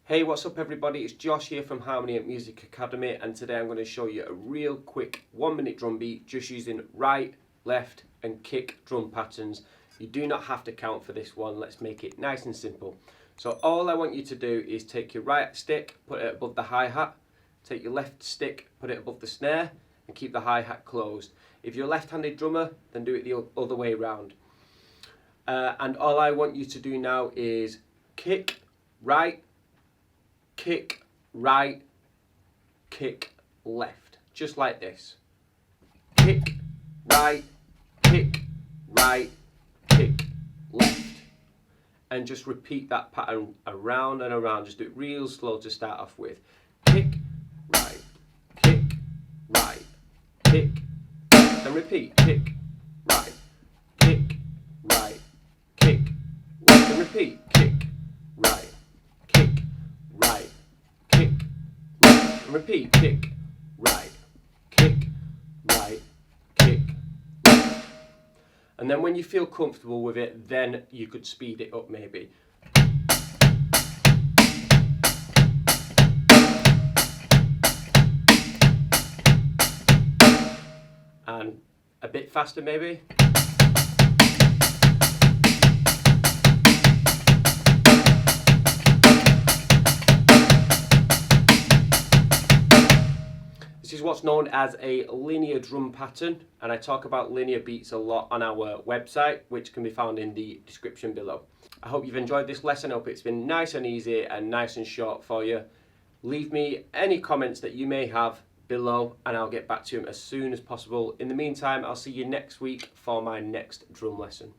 Hey, what's up everybody? It's Josh here from Harmony at Music Academy, and today I'm going to show you a real quick 1 minute drum beat just using right, left and kick drum patterns. You do not have to count for this one. Let's make it nice and simple. So all I want you to do is take your right stick, put it above the hi-hat, take your left stick, put it above the snare and keep the hi-hat closed. If you're a left-handed drummer, then do it the other way around. And all I want you to do now is kick right, kick right, kick left, just like this. Kick right, kick right, kick left, and just repeat that pattern around and around. Just do it real slow to start off with. Kick right, kick right, kick, then repeat. Kick right, kick right, kick left, and repeat. Kick right, kick right, kick left, and repeat. Kick right, kick right, kick left. And then when you feel comfortable with it, then you could speed it up maybe. And a bit faster maybe. This is what's known as a linear drum pattern, and I talk about linear beats a lot on our website, which can be found in the description below. I hope you've enjoyed this lesson. I hope it's been nice and easy and nice and short for you. Leave me any comments that you may have below and I'll get back to them as soon as possible. In the meantime, I'll see you next week for my next drum lesson.